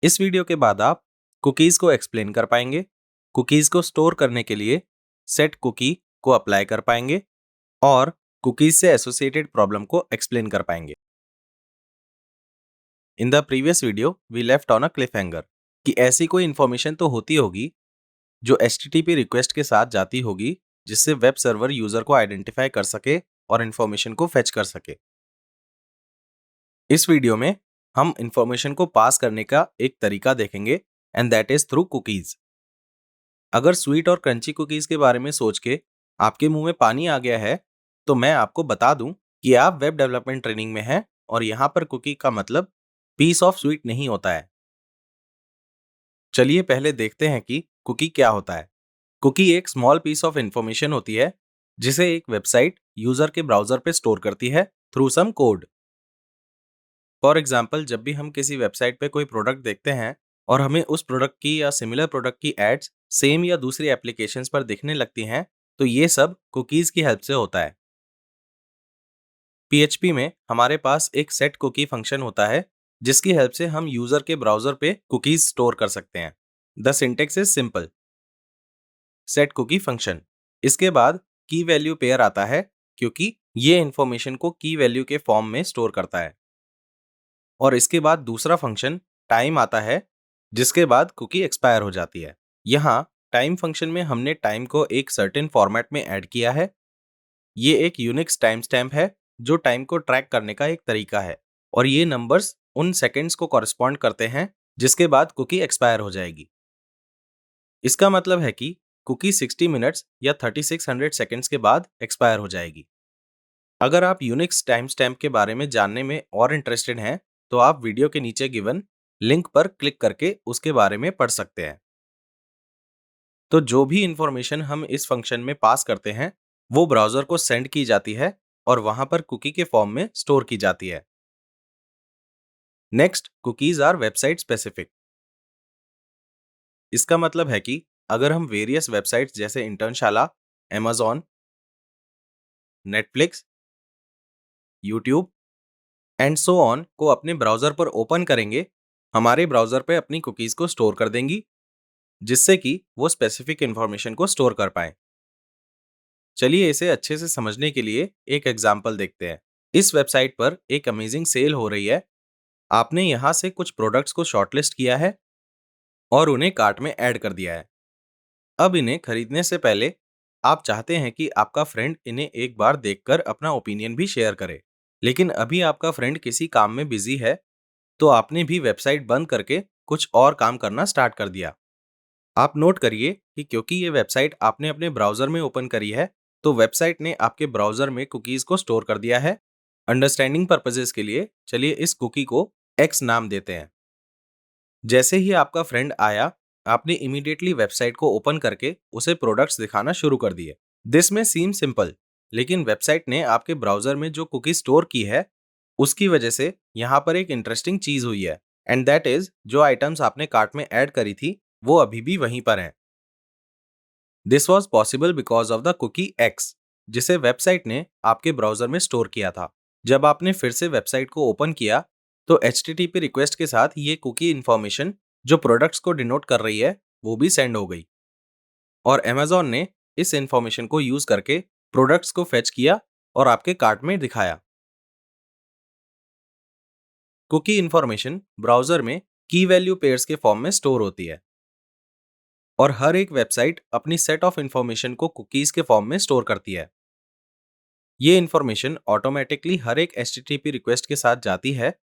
इस वीडियो के बाद आप कुकीज को एक्सप्लेन कर पाएंगे, कुकीज को स्टोर करने के लिए सेट कुकी को अप्लाई कर पाएंगे और कुकीज से एसोसिएटेड प्रॉब्लम को एक्सप्लेन कर पाएंगे। In the previous video we left on a cliffhanger कि ऐसी कोई इंफॉर्मेशन तो होती होगी जो HTTP रिक्वेस्ट के साथ जाती होगी जिससे वेब सर्वर यूजर को आइडेंटिफाई कर सके और इंफॉर्मेशन को फेच कर सके। इस वीडियो में हम इंफॉर्मेशन को पास करने का एक तरीका देखेंगे and that is through cookies. अगर स्वीट और क्रंची कुकीज के बारे में सोच के आपके मुंह में पानी आ गया है तो मैं आपको बता दूं कि आप वेब डेवलपमेंट ट्रेनिंग में हैं और यहां पर कुकी का मतलब पीस ऑफ स्वीट नहीं होता है। चलिए पहले देखते हैं कि कुकी क्या होता है। कुकी एक स्मॉल पीस ऑफ इंफॉर्मेशन होती है जिसे एक वेबसाइट यूजर के ब्राउजर पे स्टोर करती है through some code. For example, जब भी हम किसी वेबसाइट पे कोई प्रोडक्ट देखते हैं और हमें उस प्रोडक्ट की या सिमिलर प्रोडक्ट की एड्स सेम या दूसरी एप्लीकेशंस पर दिखने लगती हैं तो ये सब कुकीज की हेल्प से होता है। PHP में हमारे पास एक सेट कुकी फंक्शन होता है जिसकी हेल्प से हम यूजर के ब्राउजर पे कुकीज स्टोर कर सकते हैं। The syntax is simple, set cookie function. इसके बाद की वैल्यू पेयर आता है क्योंकि ये इंफॉर्मेशन को की वैल्यू के फॉर्म में स्टोर करता है। और इसके बाद दूसरा फंक्शन टाइम आता है जिसके बाद कुकी एक्सपायर हो जाती है। यहाँ टाइम फंक्शन में हमने टाइम को एक सर्टेन फॉर्मेट में ऐड किया है। ये एक यूनिक्स टाइम स्टैम्प है जो टाइम को ट्रैक करने का एक तरीका है और ये नंबर्स उन सेकेंड्स को कॉरेस्पॉन्ड करते हैं जिसके बाद कुकी एक्सपायर हो जाएगी। इसका मतलब है कि कुकी 60 मिनट्स या 3600 सेकेंड्स के बाद एक्सपायर हो जाएगी। अगर आप यूनिक्स टाइम स्टैम्प के बारे में जानने में और इंटरेस्टेड हैं तो आप वीडियो के नीचे गिवन लिंक पर क्लिक करके उसके बारे में पढ़ सकते हैं। तो जो भी इंफॉर्मेशन हम इस फंक्शन में पास करते हैं वो ब्राउजर को सेंड की जाती है और वहां पर कुकी के फॉर्म में स्टोर की जाती है। Next, cookies our website specific. इसका मतलब है कि अगर हम वेरियस वेबसाइट्स जैसे Internshala, Amazon, Netflix, YouTube and so on को अपने ब्राउजर पर ओपन करेंगे, हमारे ब्राउजर पे अपनी कुकीज को स्टोर कर देंगी जिससे कि वो स्पेसिफिक इंफॉर्मेशन को स्टोर कर पाए। चलिए इसे अच्छे से समझने के लिए एक एग्जाम्पल देखते हैं। इस वेबसाइट पर एक अमेजिंग सेल हो रही है। आपने यहाँ से कुछ प्रोडक्ट्स को शॉर्टलिस्ट किया है और उन्हें कार्ट में ऐड कर दिया है। अब इन्हें खरीदने से पहले आप चाहते हैं कि आपका फ्रेंड इन्हें एक बार देखकर अपना ओपिनियन भी शेयर करे, लेकिन अभी आपका फ्रेंड किसी काम में बिजी है तो आपने भी वेबसाइट बंद करके कुछ और काम करना स्टार्ट कर दिया। आप नोट करिए कि क्योंकि ये वेबसाइट आपने अपने ब्राउजर में ओपन करी है तो वेबसाइट ने आपके ब्राउजर में कुकीज को स्टोर कर दिया है। अंडरस्टैंडिंग पर्पसेस के लिए चलिए इस कुकी को X नाम देते हैं। जैसे ही आपका फ्रेंड आया, आपने इमीडिएटली वेबसाइट को ओपन करके उसे प्रोडक्ट्स दिखाना शुरू कर दिए। दिस में सीम सिंपल, लेकिन वेबसाइट ने आपके ब्राउजर में जो कुकी स्टोर की है उसकी वजह से यहाँ पर एक इंटरेस्टिंग चीज हुई है एंड दैट इज जो आइटम्स आपने कार्ट में ऐड करी थी वो अभी भी वहीं पर हैं। This was possible because of the cookie X जिसे वेबसाइट ने आपके ब्राउजर में स्टोर किया था। जब आपने फिर से वेबसाइट को ओपन किया तो HTTP रिक्वेस्ट के साथ ये कुकी इंफॉर्मेशन जो प्रोडक्ट्स को डिनोट कर रही है वो भी सेंड हो गई और Amazon ने इस इंफॉर्मेशन को यूज करके प्रोडक्ट्स को फेच किया और आपके कार्ट में दिखाया। कुकी इंफॉर्मेशन ब्राउजर में की वैल्यू पेयर्स के फॉर्म में स्टोर होती है और हर एक वेबसाइट अपनी सेट ऑफ इंफॉर्मेशन को कुकीज के फॉर्म में स्टोर करती है। ये इंफॉर्मेशन ऑटोमेटिकली हर एक HTTP रिक्वेस्ट के साथ जाती है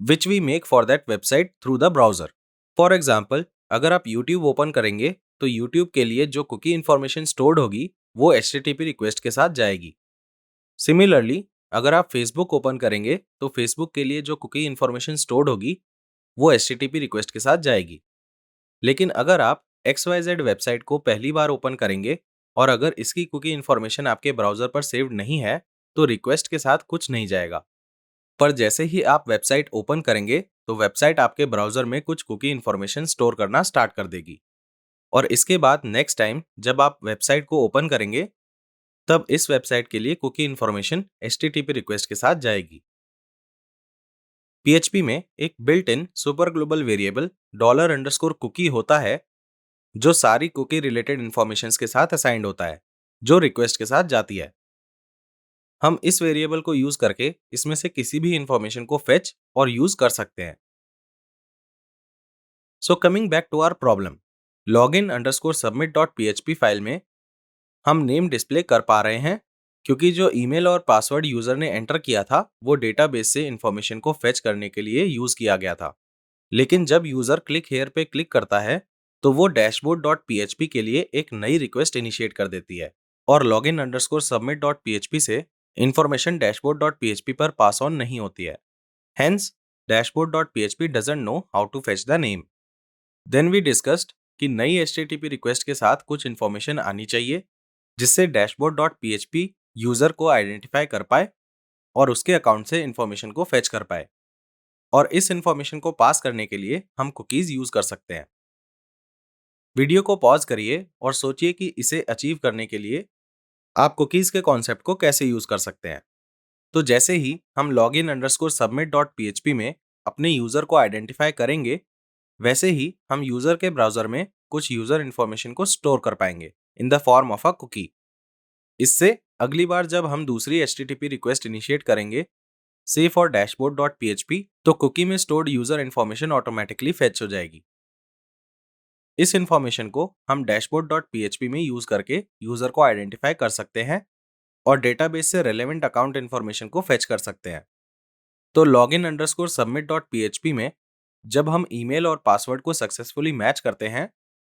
which we make for that website through the browser. For example, अगर आप YouTube ओपन करेंगे तो YouTube के लिए जो कुकी इंफॉर्मेशन स्टोर्ड होगी वो HTTP रिक्वेस्ट के साथ जाएगी। सिमिलरली, अगर आप Facebook ओपन करेंगे तो Facebook के लिए जो कुकी इंफॉर्मेशन स्टोर्ड होगी वो HTTP रिक्वेस्ट के साथ जाएगी। लेकिन अगर आप XYZ वेबसाइट को पहली बार ओपन करेंगे और अगर इसकी कुकी इंफॉर्मेशन आपके ब्राउजर पर सेव्ड नहीं है तो रिक्वेस्ट के साथ कुछ नहीं जाएगा। पर जैसे ही आप वेबसाइट ओपन करेंगे तो वेबसाइट आपके ब्राउजर में कुछ कुकी इंफॉर्मेशन स्टोर करना स्टार्ट कर देगी और इसके बाद नेक्स्ट टाइम जब आप वेबसाइट को ओपन करेंगे तब इस वेबसाइट के लिए कुकी इंफॉर्मेशन HTTP रिक्वेस्ट के साथ जाएगी। PHP में एक built in super global variable $_ होता है जो सारी कुकी रिलेटेड इंफॉर्मेशंस के साथ असाइंड होता है जो रिक्वेस्ट के साथ जाती है। हम इस वेरिएबल को यूज करके इसमें से किसी भी इंफॉर्मेशन को फेच और यूज कर सकते हैं। So coming back to our problem, login_submit.php file में हम नेम डिस्प्ले कर पा रहे हैं क्योंकि जो ईमेल और पासवर्ड यूजर ने एंटर किया था वो डेटाबेस से इंफॉर्मेशन को फेच करने के लिए यूज किया गया था। लेकिन जब यूजर क्लिक हेयर पे क्लिक करता है तो वो dashboard.php के लिए एक नई रिक्वेस्ट इनिशिएट कर देती है और login_submit.php से इंफॉर्मेशन dashboard.php पर पास ऑन नहीं होती है। Hence, dashboard.php doesn't know how to fetch the name. Then we discussed कि नई HTTP रिक्वेस्ट के साथ कुछ इंफॉर्मेशन आनी चाहिए जिससे dashboard.php यूजर को आइडेंटिफाई कर पाए और उसके अकाउंट से इंफॉर्मेशन को फेच कर पाए। और इस इंफॉर्मेशन को पास करने के लिए हम कुकीज यूज कर सकते हैं। वीडियो को पॉज करिए और सोचिए कि इसे अचीव करने के लिए आप कुकीज के कॉन्सेप्ट को कैसे यूज कर सकते हैं। तो जैसे ही हम login_submit.php में अपने यूजर को आइडेंटिफाई करेंगे, वैसे ही हम यूजर के ब्राउजर में कुछ यूजर इंफॉर्मेशन को स्टोर कर पाएंगे in the form of a cookie. इससे अगली बार जब हम दूसरी HTTP रिक्वेस्ट इनिशिएट करेंगे, से फॉर dashboard.php, तो कुकी में stored user information automatically fetch हो जाएगी। इस इंफॉर्मेशन को हम dashboard.php में यूज करके यूजर को आइडेंटिफाई कर सकते हैं और डेटाबेस से रेलेवेंट अकाउंट इंफॉर्मेशन को फेच कर सकते हैं। तो login_submit.php में जब हम ईमेल और पासवर्ड को सक्सेसफुली मैच करते हैं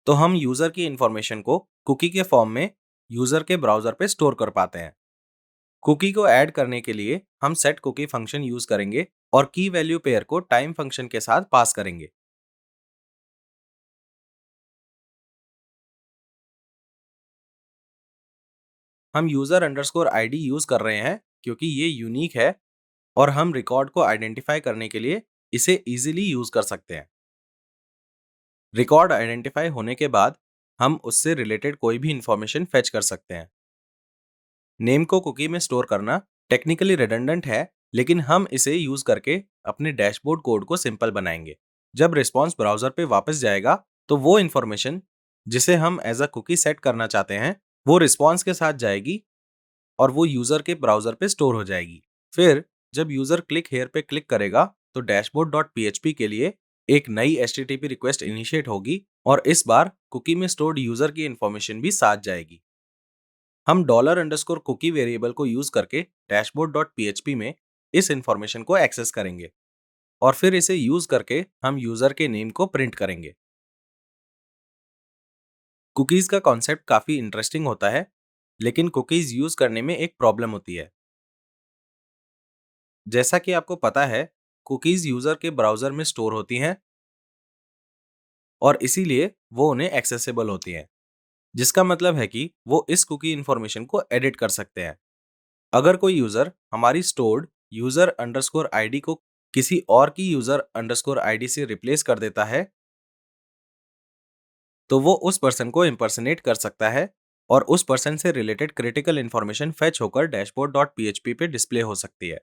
तो हम यूजर की इंफॉर्मेशन को कुकी के फॉर्म में यूजर के ब्राउजर पे स्टोर कर पाते हैं। कुकी को ऐड करने के लिए हम सेट कुकी फंक्शन यूज करेंगे और की वैल्यू पेयर को टाइम फंक्शन के साथ पास करेंगे। हम यूजर अंडरस्कोर आईडी यूज कर रहे हैं क्योंकि ये यूनिक है और हम रिकॉर्ड को आइडेंटिफाई करने के लिए इसे इजीली यूज कर सकते हैं। रिकॉर्ड आइडेंटिफाई होने के बाद हम उससे रिलेटेड कोई भी इंफॉर्मेशन फेच कर सकते हैं। नेम को कुकी में स्टोर करना टेक्निकली रिडंडेंट है, लेकिन हम इसे यूज करके अपने डैशबोर्ड कोड को सिंपल बनाएंगे। जब रिस्पॉन्स ब्राउजर पे वापस जाएगा तो वो इंफॉर्मेशन जिसे हम एज अ कुकी सेट करना चाहते हैं वो रिस्पॉन्स के साथ जाएगी और वो यूजर के ब्राउजर पे स्टोर हो जाएगी। फिर जब यूजर क्लिक हेयर पे क्लिक करेगा तो dashboard.php के लिए एक नई HTTP रिक्वेस्ट इनिशिएट होगी और इस बार कुकी में स्टोर्ड यूजर की इंफॉर्मेशन भी साथ जाएगी। हम $_ वेरिएबल को यूज करके dashboard.php में इस इंफॉर्मेशन को एक्सेस करेंगे और फिर इसे यूज करके हम यूजर के नेम को प्रिंट करेंगे। कुकीज का कॉन्सेप्ट काफी इंटरेस्टिंग होता है, लेकिन कुकीज यूज करने में एक प्रॉब्लम होती है। जैसा कि आपको पता है, कुकीज यूजर के ब्राउजर में स्टोर होती हैं और इसीलिए वो उन्हें एक्सेसिबल होती हैं, जिसका मतलब है कि वो इस कुकी इंफॉर्मेशन को एडिट कर सकते हैं। अगर कोई यूजर हमारी स्टोर्ड यूजर अंडरस्कोर आईडी को किसी और की यूजर अंडरस्कोर आईडी से रिप्लेस कर देता है तो वो उस पर्सन को इम्पर्सनेट कर सकता है और उस पर्सन से रिलेटेड क्रिटिकल इंफॉर्मेशन फेच होकर dashboard.php पे डिस्प्ले हो सकती है।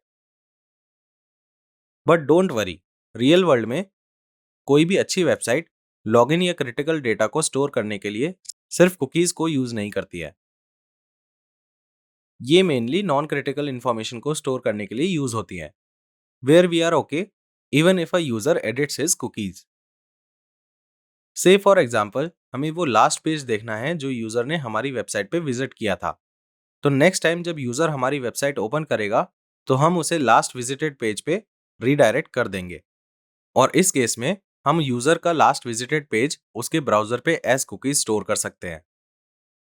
But don't worry, real world में कोई भी अच्छी वेबसाइट लॉगिन या क्रिटिकल डेटा को स्टोर करने के लिए सिर्फ कुकीज को यूज नहीं करती है। ये मेनली नॉन क्रिटिकल इंफॉर्मेशन को स्टोर करने के लिए यूज होती है, where we are okay even if a user edits his cookies. Say for example हमें वो लास्ट पेज देखना है जो यूजर ने हमारी वेबसाइट पे विजिट किया था। तो नेक्स्ट टाइम जब यूजर हमारी वेबसाइट ओपन करेगा तो हम उसे लास्ट विजिटेड पेज पे रीडायरेक्ट कर देंगे और इस केस में हम यूजर का लास्ट विजिटेड पेज उसके ब्राउजर पे एज कुकीज स्टोर कर सकते हैं।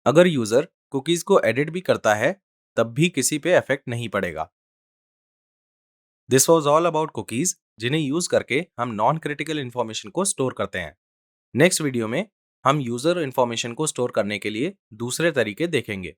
अगर यूजर कुकीज को एडिट भी करता है तब भी किसी पे इफेक्ट नहीं पड़ेगा। This was all about cookies, जिन्हें यूज करके हम नॉन क्रिटिकल इंफॉर्मेशन को स्टोर करते हैं। नेक्स्ट वीडियो में हम यूजर इंफॉर्मेशन को स्टोर करने के लिए दूसरे तरीके देखेंगे।